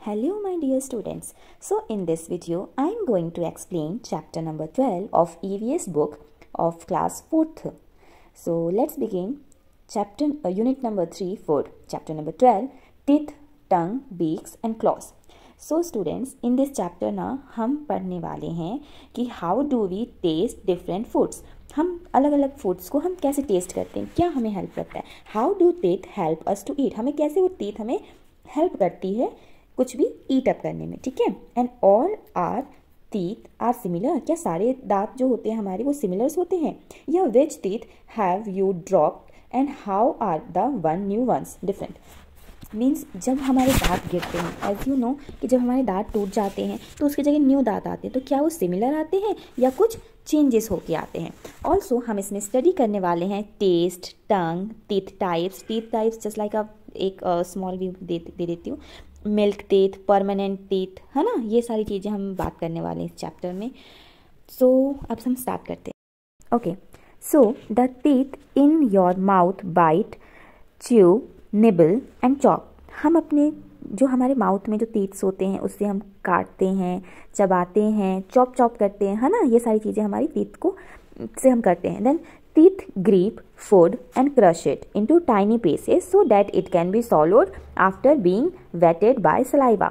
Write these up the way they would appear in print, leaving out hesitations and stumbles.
Hello my dear students. So in this video I am going to explain chapter number 12 of EVS book of class 4th. So let's begin unit number 3 food. Chapter number 12 teeth, tongue, beaks and claws. So students in this chapter ना हम पढ़ने वाले हैं कि how do we taste different foods. हम अलग अलग foods को हम कैसे टेस्ट करते हैं, क्या हमें हेल्प करता है. How do teeth help us to eat, हमें कैसे वो टीथ हमें हेल्प करती है कुछ भी ईट अप करने में. ठीक है. And all are teeth are similar, क्या सारे दांत जो होते हैं हमारे वो सिमिलर्स होते हैं. या which teeth have you dropped and how are the one new ones different. Means जब हमारे दांत गिरते हैं, एज यू नो कि जब हमारे दांत टूट जाते हैं तो उसकी जगह न्यू दांत आते हैं, तो क्या वो सिमिलर आते हैं या कुछ चेंजेस होके आते हैं. ऑल्सो हम इसमें स्टडी करने वाले हैं टेस्ट, टंग, टीथ टाइप्स जस्ट लाइक एक स्मॉल व्यू दे देती हूँ. मिल्क टीथ, परमानेंट टीथ, है ना, ये सारी चीज़ें हम बात करने वाले हैं इस चैप्टर में. सो अब हम स्टार्ट करते हैं. Okay. So the teeth in your mouth bite, chew, nibble and chop. हम अपने जो हमारे माउथ में जो टीथ्स होते हैं उससे हम काटते हैं, चबाते हैं, चॉप करते हैं, है ना, ये सारी चीज़ें हमारी टीथ को से हम करते हैं. Then teeth grip food and crush it into tiny pieces so that it can be swallowed after being wetted by saliva.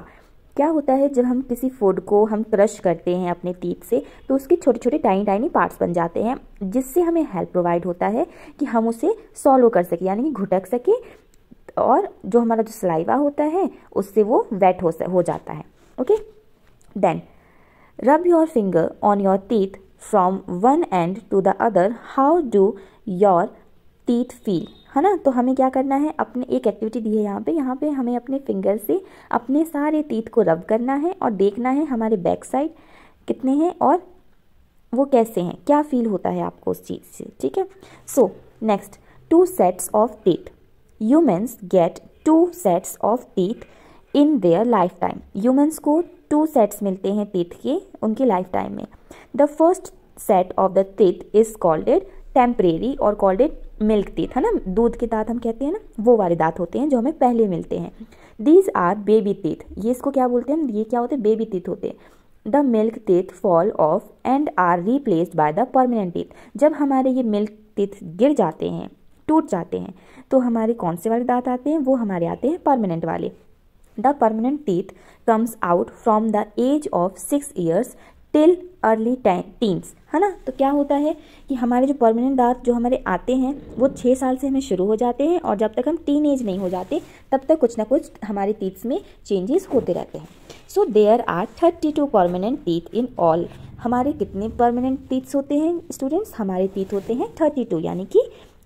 क्या होता है जब हम किसी फूड को हम क्रश करते हैं अपने टीथ से तो उसके छोटे छोटे टाइनी पार्ट्स बन जाते हैं, जिससे हमें हेल्प प्रोवाइड होता है कि हम उसे सॉलो कर सके, यानी कि घुटक सके, और जो हमारा जो सलाइवा होता है उससे वो वेट हो जाता है. Okay. Then rub your finger on your teeth from one end to the other, how do your teeth feel, है ना. तो हमें क्या करना है, अपने एक एक्टिविटी दी है यहाँ पे हमें अपने फिंगर से अपने सारे टीथ को रब करना है और देखना है हमारे बैक साइड कितने हैं और वो कैसे हैं, क्या फील होता है आपको उस चीज़ से. ठीक है. So next, 2 sets of teeth. Humans get 2 sets of teeth in their lifetime. Humans को 2 sets मिलते हैं टीथ के उनकी लाइफ टाइम में. The first set of the teeth is called temporary और called milk teeth, है ना, दूध के दांत हम कहते हैं ना, वो वाले दांत होते हैं जो हमें पहले मिलते हैं. These are baby teeth. ये इसको क्या बोलते हैं, ये क्या होते हैं, बेबी टीथ होते हैं. The milk teeth fall off and are replaced by the permanent teeth. जब हमारे ये मिल्क टीथ गिर जाते हैं, टूट जाते हैं, तो हमारे कौन से वाले दांत आते हैं, वो हमारे आते हैं परमानेंट वाले. The permanent teeth comes out from the age of 6 years till early teens, है ना. तो क्या होता है कि हमारे जो परमानेंट दांत जो हमारे आते हैं वो 6 साल से हमें शुरू हो जाते हैं, और जब तक हम टीन एज नहीं हो जाते तब तक कुछ ना कुछ हमारे टीथ्स में चेंजेस होते रहते हैं. So there are 32 permanent teeth in all. हमारे कितने परमानेंट टीथ्स होते हैं स्टूडेंट्स, हमारे टीथ होते हैं 32, यानी कि,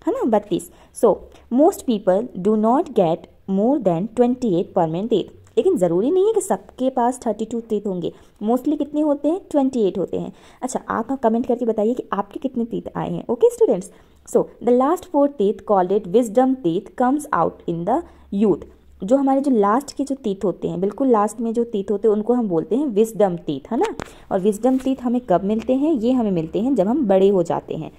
है ना, 32. So most people do not get more than 28 permanent teeth. लेकिन ज़रूरी नहीं है कि सबके पास 32 टीथ होंगे, मोस्टली कितने होते हैं, 28 होते हैं. अच्छा, आप कमेंट करके बताइए कि आपके कितने टीथ आए हैं. Okay students. So the last 4 teeth called it wisdom teeth comes out in the youth. जो हमारे जो लास्ट के जो टीथ होते हैं, बिल्कुल लास्ट में जो टीथ होते हैं उनको हम बोलते हैं विजडम टीथ, है ना. और विजडम टीथ हमें कब मिलते हैं, ये हमें मिलते हैं जब हम बड़े हो जाते हैं.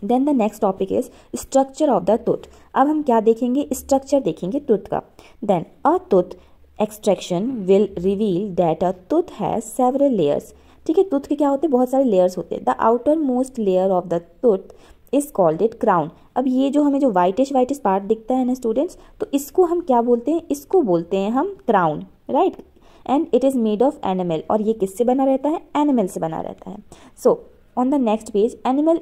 Then the next topic is structure of the tooth. अब हम क्या देखेंगे, स्ट्रक्चर देखेंगे टूथ का. Then a tooth extraction will reveal that a tooth has several layers. ठीक है. टूथ के क्या होते हैं, बहुत सारे लेयर्स होते हैं. The outer most layer of the tooth is called it crown. अब ये जो हमें जो वाइटिश पार्ट दिखता है ना स्टूडेंट्स, तो इसको हम क्या बोलते हैं, इसको बोलते हैं हम crown, right. And it is made of animal, और ये किससे बना रहता है, एनिमल से बना रहता है. So on the next page, animal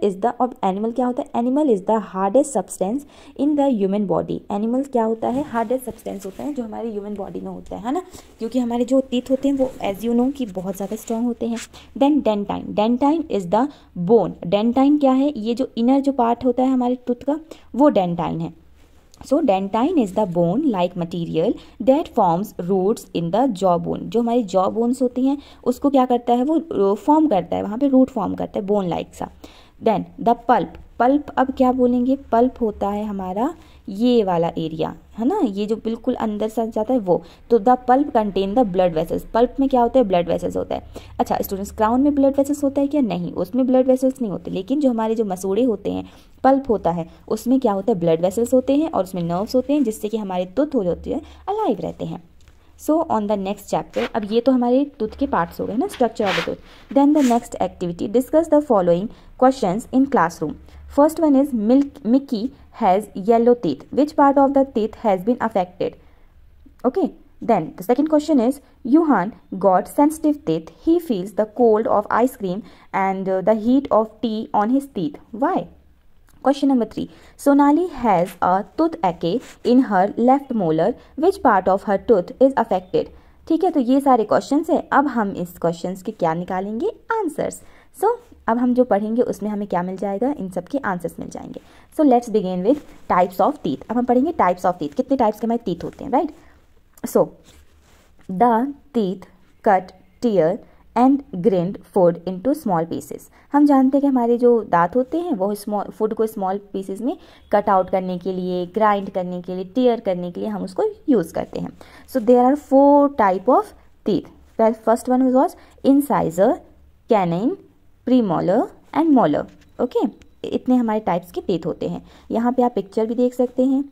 क्या होता है, animal is the hardest substance in the human body. Animal क्या होता है, हार्डेस्ट सब्सटेंस होता है जो हमारे ह्यूमन बॉडी में होता है ना, क्योंकि हमारे जो टीथ होते हैं वो एज यू नो कि बहुत ज़्यादा स्ट्रॉन्ग होते हैं. Then dentine is the bone. Dentine क्या है, ये जो इनर जो पार्ट होता है हमारे टूथ का वो डेंटाइन है. So dentine is the bone like material that forms roots in the jaw bone. जो हमारी जॉ बोन्स होती हैं उसको क्या करता है, वो फॉर्म करता है, वहाँ पे रूट फॉर्म करता है बोन लाइक सा. देन द पल्प, अब क्या बोलेंगे, पल्प होता है हमारा ये वाला एरिया, है ना, ये जो बिल्कुल अंदर से जाता है वो. तो the pulp contain the blood vessels. Pulp में क्या होता है, ब्लड वेसल्स होता है. अच्छा स्टूडेंट्स, क्राउन में ब्लड वेसल्स होता है क्या, नहीं, उसमें ब्लड वेसल्स नहीं होते. लेकिन जो हमारे जो मसूड़े होते हैं, पल्प होता है, उसमें क्या होता है, ब्लड वेसल्स होते हैं और उसमें नर्व्स होते हैं, जिससे कि हमारे टूथ हो जाते हैं अलाइव रहते हैं. So on the next chapter, अब ये तो हमारे टूथ के पार्ट्स हो गए ना, structure of the tooth. Then the next activity, discuss the following questions in classroom. First one is Mickey has yellow teeth, which part of the teeth has been affected? Okay, then the second question is, Johan got sensitive teeth. He feels the cold of ice cream and the heat of tea on his teeth. Why? Question number 3. Sonali has a toothache in her left molar. Which part of her tooth is affected? ठीक है, तो ये सारे questions है। अब हम इस questions के क्या निकालेंगे? आंसर्स। सो अब हम जो पढ़ेंगे उसमें हमें क्या मिल जाएगा? इन सब के आंसर्स मिल जाएंगे। So let's begin with types of teeth. अब हम पढ़ेंगे टाइप्स ऑफ टीथ, कितने टाइप्स के हमारे टीथ होते हैं, right? So, the teeth cut, tear and grind food into small pieces. हम जानते हैं कि हमारे जो दांत होते हैं वो स्मॉल फूड को स्मॉल पीसेस में कट आउट करने के लिए, ग्राइंड करने के लिए, टीयर करने के लिए हम उसको यूज़ करते हैं। So there are 4 type of teeth. First one was incisor, canine, premolar and molar. Okay, इतने हमारे टाइप्स के टीथ होते हैं। यहाँ पे आप पिक्चर भी देख सकते हैं।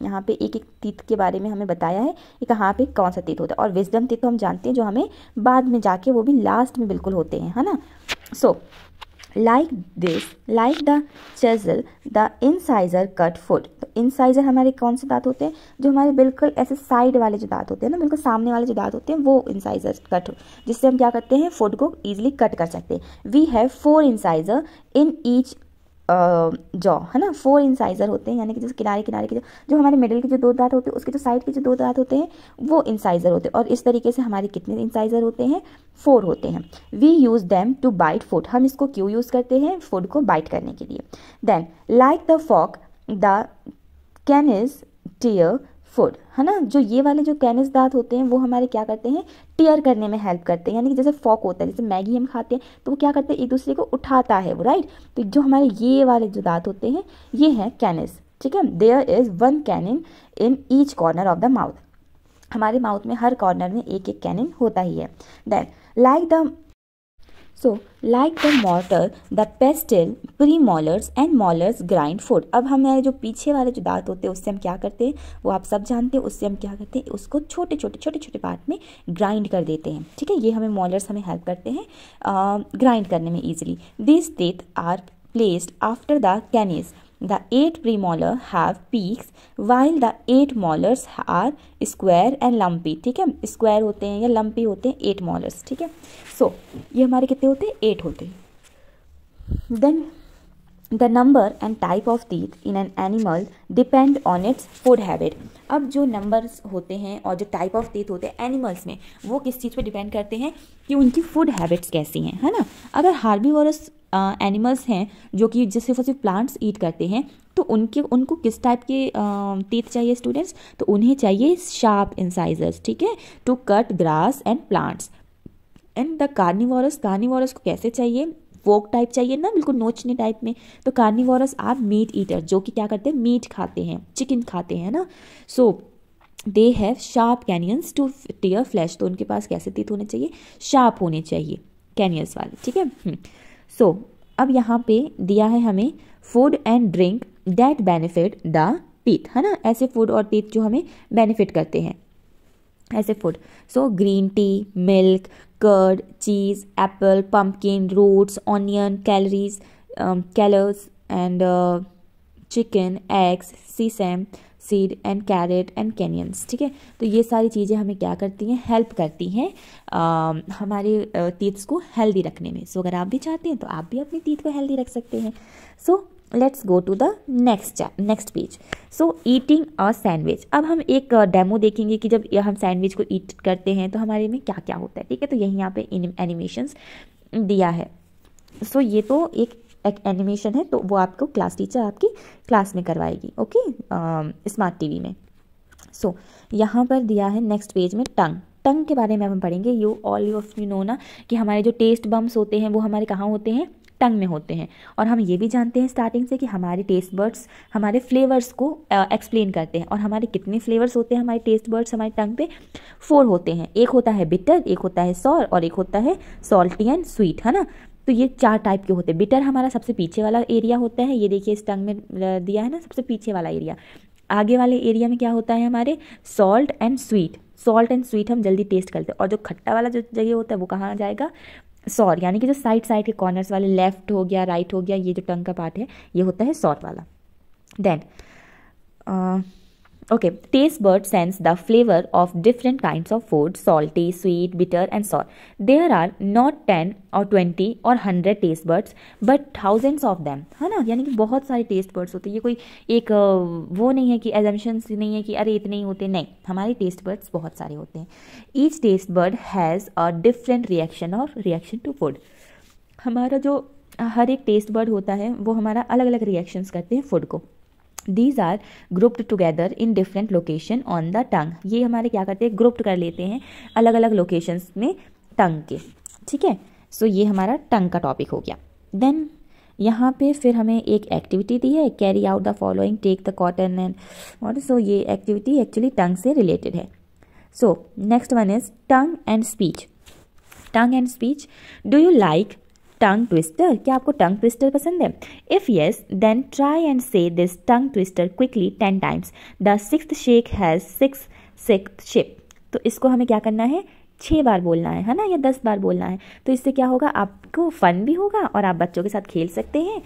यहाँ पे एक एक टीथ के बारे में हमें बताया है कि कहाँ पे कौन सा टीथ होता है। और विजडम टीथ तो हम जानते हैं जो हमें बाद में जाके वो भी लास्ट में बिल्कुल होते हैं, है ना। So like this, like the chisel the incisor cut food. तो इंसाइजर हमारे कौन से दांत होते हैं? जो हमारे बिल्कुल ऐसे साइड वाले जो दांत होते हैं ना, बिल्कुल सामने वाले जो दांत होते हैं वो इंसाइजर कट, जिससे हम क्या करते हैं? फूड को ईजिली कट कर सकते हैं। We have 4 incisor in each jaw, है ना। 4 इंसाइजर होते हैं, यानी कि जैसे किनारे किनारे के जो हमारे मिडिल के जो 2 दांत होते हैं, उसके जो साइड के जो 2 दांत होते हैं वो इंसाइजर होते हैं। और इस तरीके से हमारे कितने इंसाइजर होते हैं? 4 होते हैं। We use them to bite food. हम इसको क्यों यूज़ करते हैं? फूड को बाइट करने के लिए। Then like the fork the canines tear food, है ना। जो ये वाले जो कैनिस दांत होते हैं वो हमारे क्या करते हैं? टीयर करने में हेल्प करते हैं। यानी कि जैसे फॉक होता है, जैसे मैगी हम खाते हैं तो वो क्या करते हैं? एक दूसरे को उठाता है वो, राइट। तो जो हमारे ये वाले जो दांत होते हैं ये हैं कैनिस, ठीक है। There is 1 canine in each corner of the mouth. हमारे माउथ में हर कॉर्नर में एक एक कैनिन होता ही है। Then like the mortar, the pestle, premolars and molars grind food। अब हमारे जो पीछे वाले जो दांत होते हैं उससे हम क्या करते हैं? वो आप सब जानते हैं। उससे हम क्या करते हैं? उसको छोटे छोटे पार्ट में ग्राइंड कर देते हैं, ठीक है। ये हमें मॉलर्स हमें हेल्प करते हैं ग्राइंड करने में easily. This teeth are placed after the canines. The 8 premolar have peaks while the 8 molars are square and lumpy, ठीक है। स्क्वायर होते हैं या लंपी होते हैं 8 molars, ठीक है। सो ये हमारे कितने होते हैं? 8 होते हैं। Then the number and type of teeth in an animal depend on its food habit. अब जो नंबर्स होते हैं और जो टाइप ऑफ टीथ होते हैं एनिमल्स में, वो किस चीज़ पे डिपेंड करते हैं? कि उनकी फूड हैबिट्स कैसी हैं, है ना। अगर हार्बीवोरस एनिमल्स हैं जो कि सिर्फ और सिर्फ प्लांट्स ईट करते हैं, तो उनको किस टाइप के टीथ चाहिए स्टूडेंट्स? तो उन्हें चाहिए शार्प इंसाइजर्स, ठीक है, to cut grass and plants. And the carnivorous को कैसे चाहिए? फोक टाइप चाहिए ना, बिल्कुल नोचने टाइप में। तो कार्निवोरस आर मीट ईटर, जो कि क्या करते हैं? मीट खाते हैं, चिकन खाते हैं ना। So they have sharp canines to tear flesh. तो उनके पास कैसे टीथ होने चाहिए? शार्प होने चाहिए, कैनियंस वाले, ठीक है। सो अब यहाँ पे दिया है हमें food and drink that benefit the teeth, है ना। ऐसे फूड और टीथ जो हमें बेनिफिट करते हैं, ऐसे food. So green tea, milk, curd, cheese, apple, pumpkin, roots, onion, callers and chicken, eggs, sesame seed and carrot and canines, ठीक है। तो ये सारी चीज़ें हमें क्या करती हैं? हेल्प करती हैं हमारे टीथ्स को हेल्दी रखने में। सो अगर आप भी चाहते हैं तो आप भी अपने टीथ को हेल्दी रख सकते हैं। So let's go to the next page. So eating a sandwich. अब हम एक डेमो देखेंगे कि जब हम सैंडविच को ईट करते हैं तो हमारे में क्या क्या होता है, ठीक है। तो यही यहाँ पे एनिमेशंस दिया है। सो ये तो एक एनिमेशन है, तो वो आपको क्लास टीचर आपकी क्लास में करवाएगी, ओके, स्मार्ट टीवी में। सो यहाँ पर दिया है नेक्स्ट पेज में टंग के बारे में हम पढ़ेंगे। ऑल ऑफ यू नो ना कि हमारे जो टेस्ट बम्स होते हैं वो हमारे कहाँ होते हैं? टंग में होते हैं। और हम ये भी जानते हैं स्टार्टिंग से कि हमारे टेस्ट बर्ड्स हमारे फ्लेवर्स को एक्सप्लेन करते हैं। और हमारे कितने फ्लेवर्स होते हैं हमारे टेस्ट बर्ड्स हमारे टंग पे? 4 होते हैं। एक होता है बिटर, एक होता है सॉर और एक होता है सॉल्टी एंड स्वीट, है ना। तो ये 4 टाइप के होते हैं। बिटर हमारा सबसे पीछे वाला एरिया होता है, ये देखिए इस टंग में दिया है ना, सबसे पीछे वाला एरिया। आगे वाले एरिया में क्या होता है हमारे, salt and sweet. Salt and sweet हम जल्दी टेस्ट करते हैं, और जो खट्टा वाला जो जगह होता है वो कहाँ जाएगा, सॉर, यानी कि जो साइड साइड के कॉर्नर्स वाले, लेफ्ट हो गया, राइट हो गया, ये जो टंग का पार्ट है ये होता है सॉर वाला। Then okay, taste bud sense the flavor of different kinds of food, salty, sweet, bitter and sour. There are not 10 or 20 or 100 taste buds but thousands of them, है ना, यानी कि बहुत सारे टेस्ट बर्ड्स होते हैं। ये कोई एक वो नहीं है कि एजम्पशंस नहीं है कि अरे इतने ही होते, नहीं, हमारे टेस्ट बर्ड्स बहुत सारे होते हैं। Each taste bud has a different reaction और रिएक्शन टू फूड। हमारा जो हर एक टेस्ट बर्ड होता है वो हमारा अलग अलग रिएक्शंस करते हैं फूड को। These are grouped together in different location on the tongue. ये हमारे क्या करते हैं, ग्रुप्ड कर लेते हैं अलग अलग लोकेशंस में टंग के, ठीक है। सो ये हमारा टंग का टॉपिक हो गया। देन यहाँ पे फिर हमें एक एक्टिविटी दी है, carry out the following, take the cotton and और सो ये एक्टिविटी एक्चुअली टंग से रिलेटेड है। So next one is tongue and speech. Tongue and speech, do you like tongue twister? क्या आपको टंग ट्विस्टर पसंद है? If yes then try and say this tongue twister quickly 10 times. The sixth sheikh has 6 shape. तो इसको हमें क्या करना है, 6 बार बोलना है ना, या 10 बार बोलना है। तो इससे क्या होगा, आपको फन भी होगा और आप बच्चों के साथ खेल सकते हैं,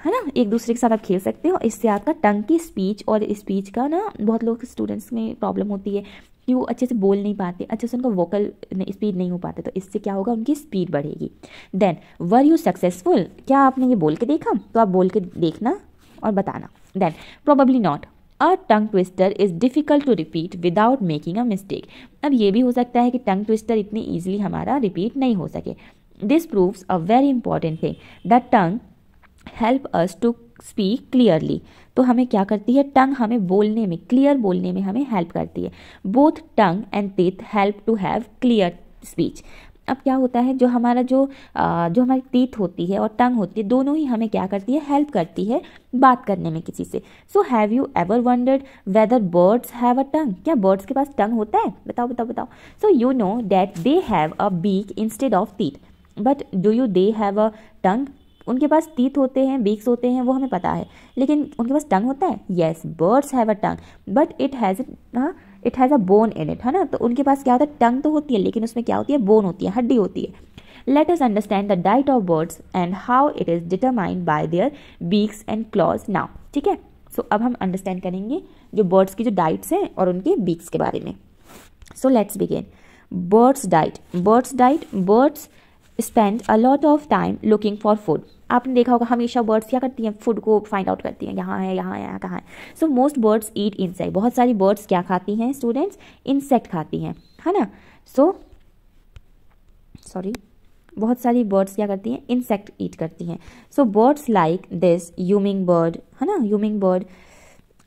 है ना, एक दूसरे के साथ आप खेल सकते हो। इससे आपका टंग की स्पीच, और स्पीच का ना बहुत लोग स्टूडेंट्स में प्रॉब्लम होती है कि वो अच्छे से बोल नहीं पाते, अच्छे से उनका वोकल स्पीड नहीं हो पाते, तो इससे क्या होगा, उनकी स्पीड बढ़ेगी। Then were you successful? क्या आपने ये बोल के देखा? तो आप बोल के देखना और बताना। Then probably not, a tongue twister is difficult to repeat without making a mistake. अब ये भी हो सकता है कि टंग ट्विस्टर इतनी ईजिली हमारा रिपीट नहीं हो सके। This proves a very important thing, the tongue help us to speak clearly. तो हमें क्या करती है, टंग हमें बोलने में, क्लियर बोलने में हमें हेल्प करती है। Both tongue and teeth help to have clear speech. अब क्या होता है, जो हमारा जो हमारी टीथ होती है और टंग होती है, दोनों ही हमें क्या करती है, हेल्प करती है बात करने में किसी से। So have you ever wondered whether birds have a tongue? क्या बर्ड्स के पास टंग होता है? बताओ बताओ बताओ। So you know that they have a beak instead of teeth, but do you they have a tongue? उनके पास टीथ होते हैं, बीक्स होते हैं, वो हमें पता है, लेकिन उनके पास टंग होता है? Yes, birds have a tongue but it has a bone in it, है ना। तो उनके पास क्या होता है, टंग तो होती है लेकिन उसमें क्या होती है, बोन होती है, हड्डी होती है। Let us understand the diet of birds and how it is determined by there beaks and clause now, ठीक है। सो अब हम अंडरस्टैंड करेंगे जो बर्ड्स की जो डाइट्स हैं और उनके बीक्स के बारे में। So let's begin. Birds diet. Birds spend a lot of time looking for food. आपने देखा होगा हमेशा बर्ड्स क्या करती हैं, फूड को फाइंड आउट करती हैं, यहाँ है, यहाँ है, यहाँ कहाँ है। सो मोस्ट बर्ड्स ईट इंसेक्ट। बहुत सारी बर्ड्स क्या खाती हैं स्टूडेंट्स, इंसेक्ट खाती हैं, है ना। बहुत सारी बर्ड्स क्या करती हैं, इंसेक्ट ईट करती हैं। So birds like this humming bird, है ना, humming bird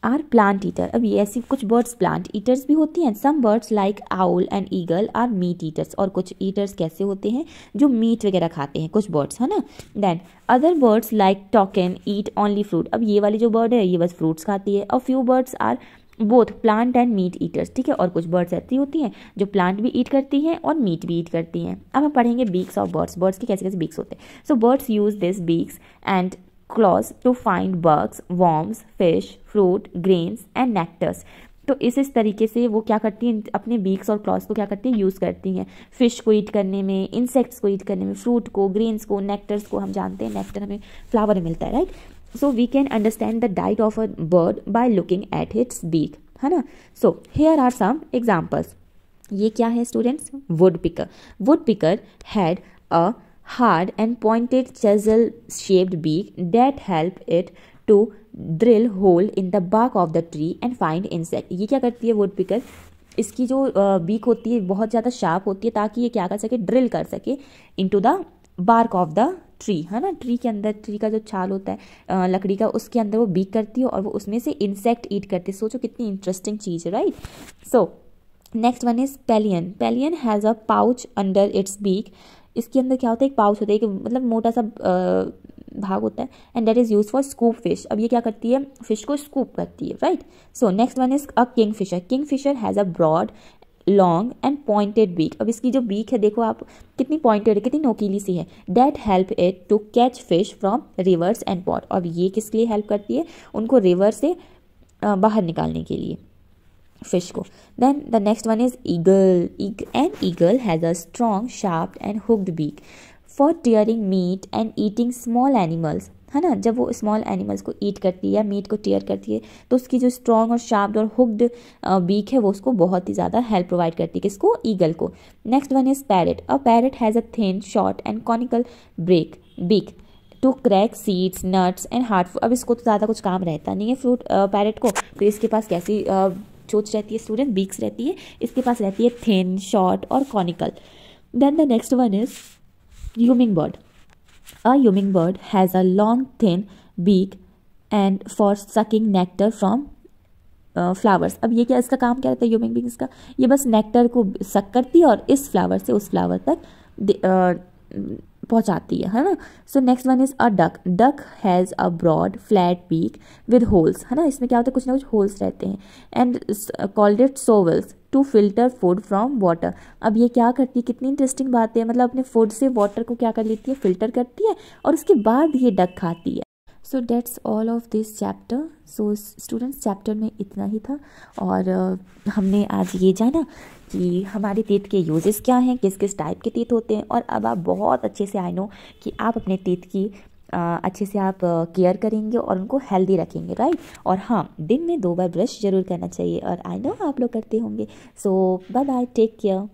are plant eater. अब ये ऐसी कुछ बर्ड्स प्लांट ईटर्स भी होती हैं। Some birds like owl and eagle are meat eaters. और कुछ ईटर्स कैसे होते हैं, जो मीट वगैरह खाते हैं, कुछ बर्ड्स, है ना। Then other birds like toucan eat only fruit. अब ये वाली जो बर्ड है ये बस फ्रूट्स खाती है। A few birds are both plant and meat eaters, ठीक है। और कुछ बर्ड्स ऐसी होती हैं जो प्लांट भी ईट करती हैं और मीट भी ईट करती हैं। अब हम पढ़ेंगे बीक्स ऑफ बर्ड्स, बर्ड्स के कैसे कैसे बीक्स होते हैं। So birds use this beaks and claws to find bugs, worms, fish, fruit, grains and nectars. तो इस तरीके से वो क्या करती हैं, अपने बीक्स और क्लॉज को क्या करती हैं, यूज़ करती हैं फिश को ईट करने में, इंसेक्ट्स को ईट करने में, फ्रूट को, ग्रेन्स को, नेक्टर्स को। हम जानते हैं नेक्टर हमें फ्लावर में मिलता है, right. So we can understand the diet of a bird by looking at its beak, है ना। So here are some examples. ये क्या है students, woodpecker had a hard and pointed chisel shaped beak that help it to drill hole in the bark of the tree and find insect। ये क्या करती है would picker, इसकी जो beak होती है बहुत ज़्यादा शार्प होती है ताकि ये क्या कर सके, ड्रिल कर सके into the bark of the tree, है ना। ट्री के अंदर, ट्री का जो छाल होता है लकड़ी का, उसके अंदर वो बीक करती है और वो उसमें से इंसेक्ट ईट करती है। सोचो कितनी इंटरेस्टिंग चीज़ है, right. So next one is pelican has a pouch under its beak. इसके अंदर क्या होता है, एक पाउच होता है, एक मतलब मोटा सा भाग होता है, and that is use for scoop fish. अब ये क्या करती है, फिश को स्कूप करती है, right. So next one is a kingfisher has a broad long and pointed beak. अब इसकी जो बीक है देखो आप कितनी पॉइंटेड है, कितनी नोकीली सी है। That help it to catch fish from rivers and pond. अब ये किसके लिए हेल्प करती है, उनको रिवर से बाहर निकालने के लिए फिश को। Then the next one is eagle. An eagle has a strong sharp and hooked beak for tearing meat and eating small animals, है ना। जब वो स्मॉल एनिमल्स को ईट करती है या मीट को टीयर करती है तो उसकी जो स्ट्रॉन्ग और शार्प और हुक्ड बीक है वो उसको बहुत ही ज़्यादा हेल्प प्रोवाइड करती है, किसको, ईगल को। Next one is parrot. A parrot has a thin short and conical beak to crack seeds nuts and hard food. अब इसको तो ज़्यादा कुछ काम रहता नहीं है फ्रूट पैरेट को, तो इसके पास कैसी चोंच रहती है स्टूडेंट, बीक्स रहती है, इसके पास रहती है थिन शॉर्ट और conical. Then the next one is hummingbird. A hummingbird has a long thin beak and for sucking nectar from flowers. अब ये क्या, इसका काम क्या रहता है ह्यूमन बींग्स का, ये बस नेक्टर को सक करती है और इस फ्लावर से उस फ्लावर तक पहुंचाती है ना। So next one is a duck. Duck has a broad flat beak with holes, है ना, इसमें क्या होता है, कुछ ना कुछ होल्स रहते हैं। And called it shovels to filter food from water. अब ये क्या करती है, कितनी इंटरेस्टिंग बात है, मतलब अपने फूड से वाटर को क्या कर लेती है, फिल्टर करती है और उसके बाद ये डक खाती है। So that's all of this chapter. So students chapter में इतना ही था और हमने आज ये जाना कि हमारे टीथ के यूजेस क्या हैं, किस किस टाइप के टीथ होते हैं, और अब आप बहुत अच्छे से आई नो कि आप अपने टीथ की अच्छे से आप केयर करेंगे और उनको हेल्दी रखेंगे, राइट। और हाँ, दिन में 2 बार ब्रश जरूर करना चाहिए और आई नो आप लोग करते होंगे। सो बाय बाय, टेक केयर।